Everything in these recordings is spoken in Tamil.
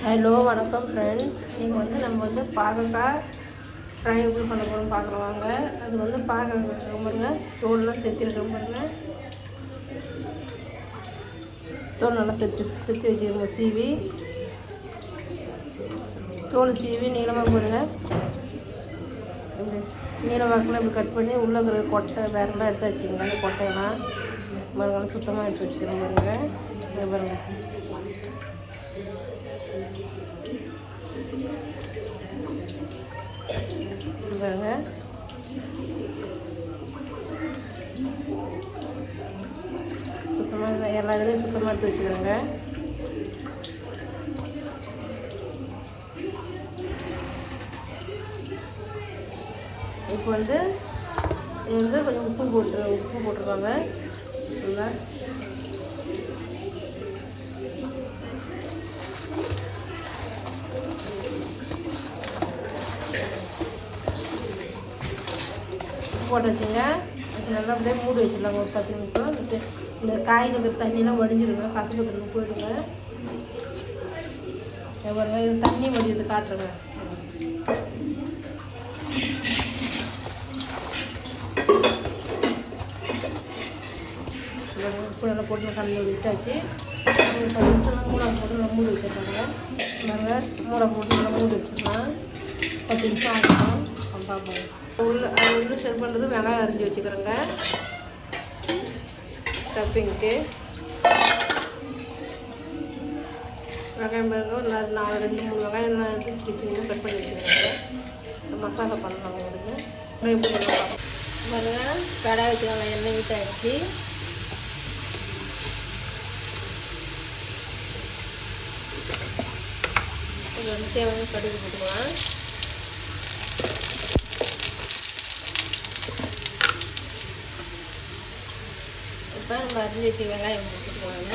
ஹலோ வணக்கம் ஃப்ரெண்ட்ஸ். இன்றைக்கி நம்ம பாகக்காய் ஃப்ரை எப்படி பண்ண போகிறோம் பார்க்கலாம் வாங்க. அது பாகக்காய் பாருங்க, தோல்லாம் செத்திருக்கோம் பாருங்க. தோல் நல்லா செத்து வச்சுக்கிறோம். சீவி தோல் சீவி நீளமாக போடுங்க. இப்படி நீளவாக்கில் இப்படி கட் பண்ணி உள்ளே இருக்கிற கொட்டை வேறெல்லாம் எடுத்து வச்சுக்கோங்க. அந்த கொட்டையெல்லாம் பாருங்க சுத்தமாக எடுத்து வச்சுக்கிறோம் பாருங்க. இங்கே பாருங்க பாருங்க சுத்தமாக எல்லா இதுலேயும் சுத்தமாக எடுத்து வச்சுக்கிறோங்க. இப்போ இது கொஞ்சம் உப்பு போட்டுருக்காங்க. நல்லா போட்டு வச்சுங்க. நல்லா அப்படியே மூடி வச்சிடலாங்க ஒரு 10 நிமிஷம். இந்த காயில் இருக்கிற தண்ணியெலாம் வடிஞ்சிடுங்க, கசப்பு தண்ணி போயிடுங்க. பாருங்க இது தண்ணி வடிது காட்டுறேங்க. உப்பு நல்லா போட்டு தண்ணி விட்டாச்சு. 10 நிமிஷம் மூளை போட்டு நல்லா மூடி வச்சிருக்காங்க. நாங்கள் மூளை போட்டு நல்லா மூடி வச்சிடலாம். 10 நிமிஷம் ஆகணும். பார்ப்போம். அது செட் பண்ணுறது வெங்காயம் அரிஞ்சு வச்சுக்கிறேங்க ஸ்டஃபிங்க்கு. வெங்காயம் பாருங்க ஒரு 2-3 வெங்காயம் எல்லாம் எடுத்து வச்சுக்கணும், கட் பண்ணி வச்சுக்கிறேங்க. மசாலா பண்ணலாம் உங்களுக்கு எப்படி பண்ணலாம் பாருங்க. கடாய் வச்சுக்கலாம், எண்ணெய் வீட்டாகிடுச்சு. இது தேவையான கடுகு போட்டுக்கலாம். இப்போ நம்ம அரிஞ்சு வச்சு வெங்காயம் போட்டுக்குவாங்க.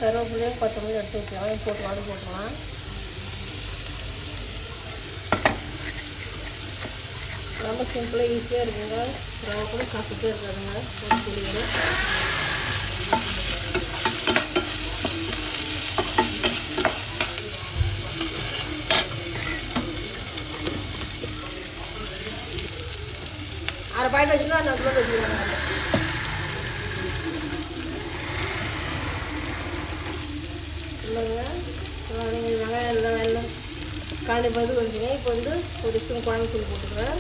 கருவேப்பிலையும் கொத்தமல்லி எடுத்து வைக்கலாம், போட்டுக்கலாம். ரொம்ப சிம்பிளாக ஈஸியாக இருக்குங்க. ரவை கூட சாப்பிட்டே இருக்காதுங்க. ஒரு புளியோட அரை பாயிண்ட் வச்சுருந்தா நான் கூட வச்சுருவாங்க. இல்லைங்க நீங்கள் வெங்காயம் எல்லாம் காண்டி பார்த்து வந்துங்க. இப்போ ஒரு ஸ்பூன் குழம்புத்தூள் போட்டுக்கிறேன்.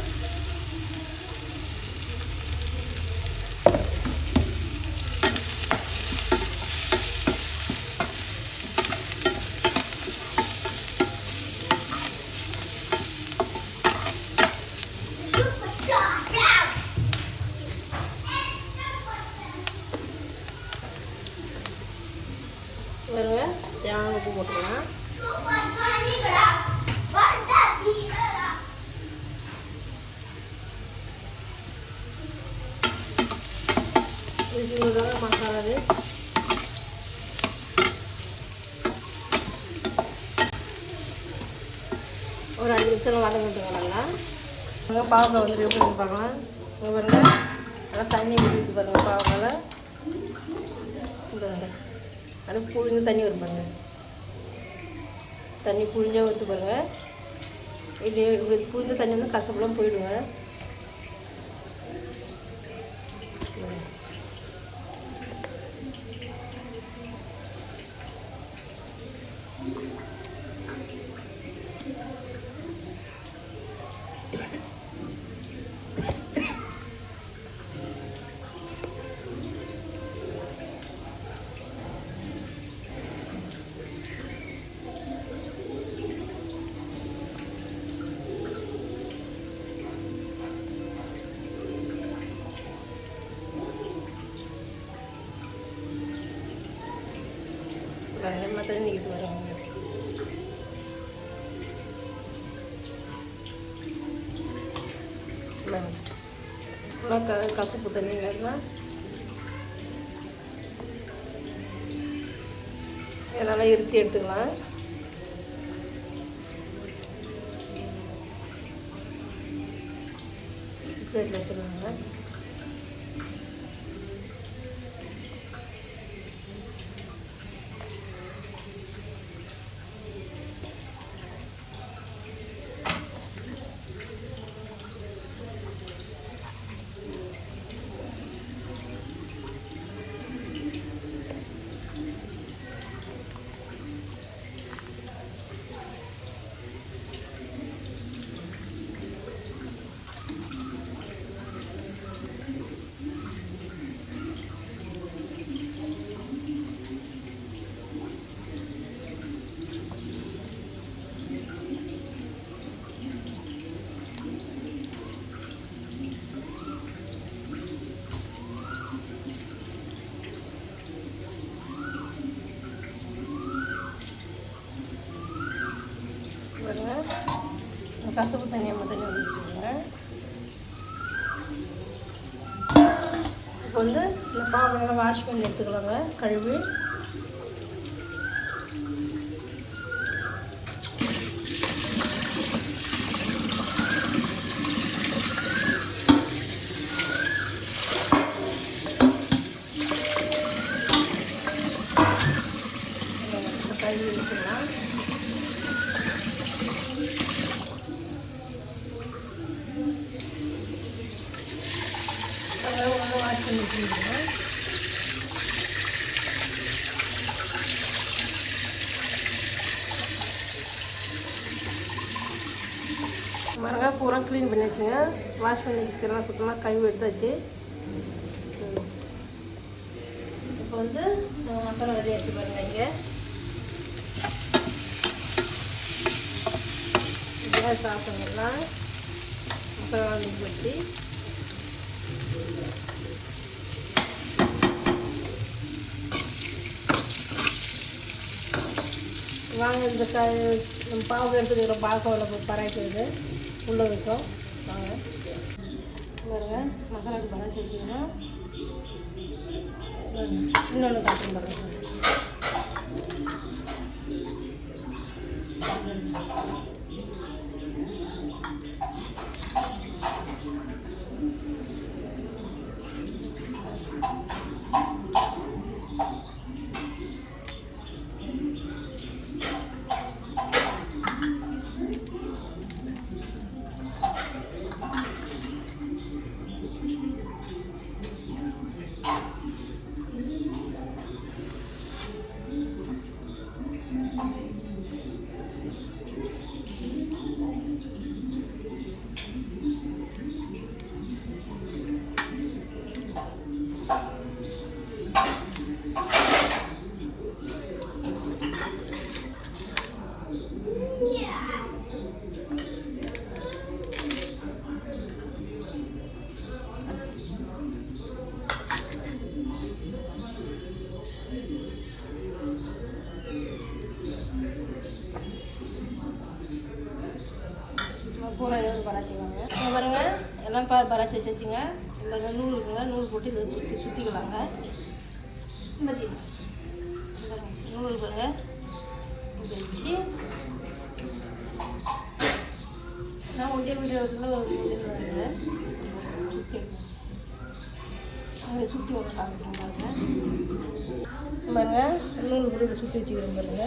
வருங்க தேவையான உப்பு போட்டுக்கலாம். மசாலா ஒரு 5 நிமிஷம் வதங்கிட்டுங்க. நல்லா பாவக்காய் எப்படி பார்க்கலாம். பாருங்க நல்லா தண்ணி ஊற்றிட்டு பாருங்க. பாவக்காயில் அது புழிஞ்சு தண்ணி வரும் பாருங்க. தண்ணி புழிஞ்சா ஊற்றி பாருங்க. இப்படி புழிஞ்ச தண்ணி கசப்பெல்லாம் போயிடுங்க. எண்ணெய் தண்ணிக்கிட்டு வராங்க. கசப்பு தண்ணி இல்லைன்னா இதெல்லாம் இருத்தி எடுத்துக்கலாம். பிளேட்டில் வச்சுருவாங்க. கசப்பு தண்ணியை மட்டும் வச்சுக்கோங்க. இப்போ இந்த பாவெல்லாம் வாஷ் பண்ணி எடுத்துக்கலாங்க. கழுவி கழுவி வச்சுக்கலாம். வாஷ் பண்ணி வச்சுருக்கேன். மிளகா பூரா க்ளீன் பண்ணி வச்சுங்க. வாஷ் பண்ணி வச்சுக்கலாம். சுத்தமாக கழுவி எடுத்தாச்சு. இப்போ வந்து மசாலா ரெடி ஆச்சு பாருங்க. இங்கே கேஸ் ஆஃப் பண்ணிடலாம். மசாலா வச்சு வாங்க. இந்த பாவு எடுத்துக்கிற பாக்கோவில் பராய்க்கிறது உள்ளே வைக்கும். வாங்க பாருங்க. மசாலாவுக்கு பராய்ச்சி வச்சிங்கன்னா இன்னொன்று காட்டும் பாருங்க. பூரா எதாவது பராச்சிக்கோங்க. இங்கே பாருங்க. எல்லாம் பராச்சி வச்சுங்க. இந்த நூல் இருக்குங்க. நூல் போட்டு இதை சுற்றிக்கலாங்க. இந்த நூல் பாருங்க. இதை வச்சு நான் ஒன்றே வீடியோவில் வருங்க. சுற்றி அதை சுற்றி ஒன்று காமிக்கிறேன் பாருங்க. பாருங்க நூல் கூட இதை சுற்றி வச்சுக்கிறேன் பாருங்க.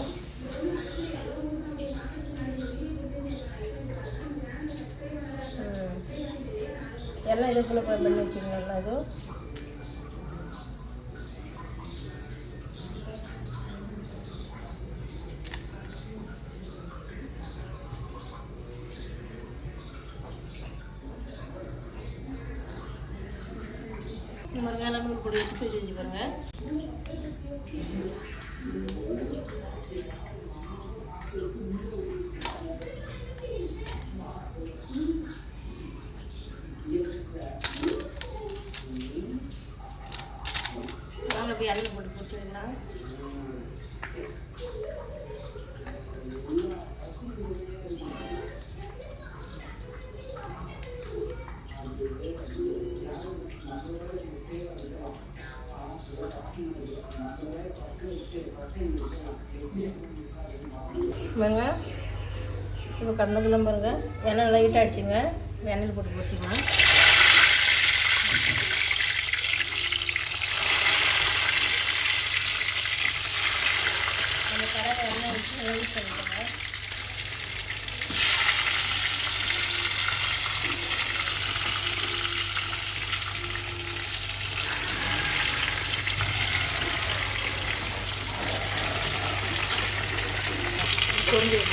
எல்லாம் இதை போல் பண்ணி வச்சுக்கோங்க. எல்லாம் இதுவும் இந்த மாதிரி எல்லாம் நூல் பொடி எடுத்து வச்சு பாருங்க. நாங்கள் போய் அதில் போட்டு பிடிச்சிடலாம். பாருங்க இப்போ கடந்ததெல்லாம் பாருங்கள் எண்ணெய் லைட் ஆகிடுச்சிங்க. எண்ணெயில் போட்டு வச்சுக்கலாம். அந்த கடையில் எண்ணெய் வச்சு லைட் பண்ணிக்கோங்க. கொஞ்சம்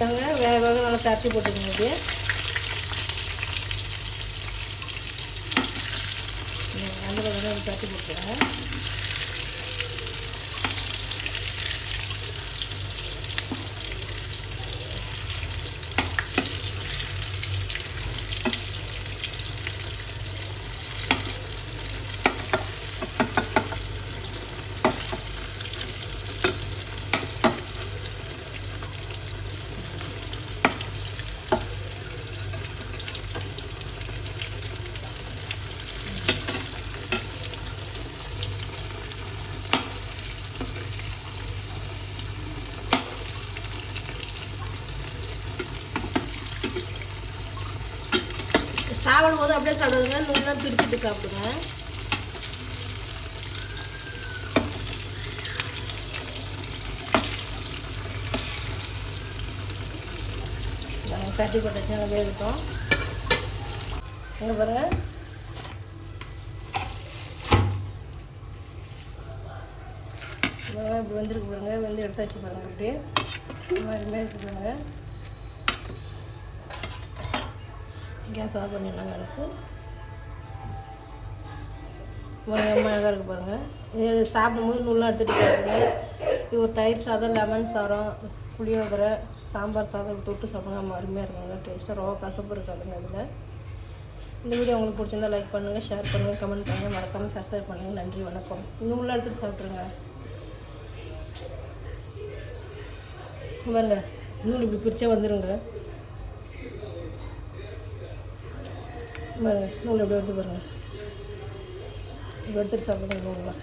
பாருங்க வேக வேக நல்லா தட்டி போட்டுக்கோங்க. இது அந்த பக்கம் தட்டி போட்டுருங்க. சாப்பிடும் போது அப்படியே சாப்பிடுங்க. நூலாம் பிரிச்சுட்டு சாப்பிடுங்க. கட்டி போட்டாச்சு நல்லா வேகட்டும். இங்கே பாருங்க இப்படி வந்துருக்கு பாருங்க. வந்து எடுத்தாச்சு பாருங்க. அப்படியே இந்த மாதிரி மேய்ச்சி பாருங்க. கேஸ் ஆஃப் பண்ணிடலாங்க. எனக்கு மிளகா இருக்குது பாருங்கள். இது சாப்பிடும்போது நூலாம் எடுத்துகிட்டு பாருங்க. இது ஒரு தயிர் சாதம், லெமன் சாதம், புளியோதரை, சாம்பார் சாதம் தொட்டு சாப்பிடுங்க. அருமையாக இருக்குங்க. டேஸ்ட்டாக ரொம்ப கசப்பு இருக்காதுங்க. இதில் இந்த வீடியோ உங்களுக்கு பிடிச்சிருந்தா லைக் பண்ணுங்கள், ஷேர் பண்ணுங்கள், கமெண்ட் பண்ணுங்கள், மறக்காமல் சப்ஸ்கிரைப் பண்ணுங்கள். நன்றி, வணக்கம். நூலாம் எடுத்துகிட்டு சாப்பிட்ருங்க. பாருங்க நூல் இப்படி பிரிச்சா வந்துடுங்க. பாருங்க நூல் எப்படி எடுத்து பாருங்கள். இப்படி எடுத்துகிட்டு சாப்பிடுங்க. நூல்லாம்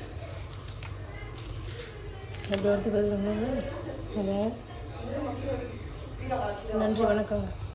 எப்படி எடுத்து பாருங்க. நன்றி, வணக்கங்க.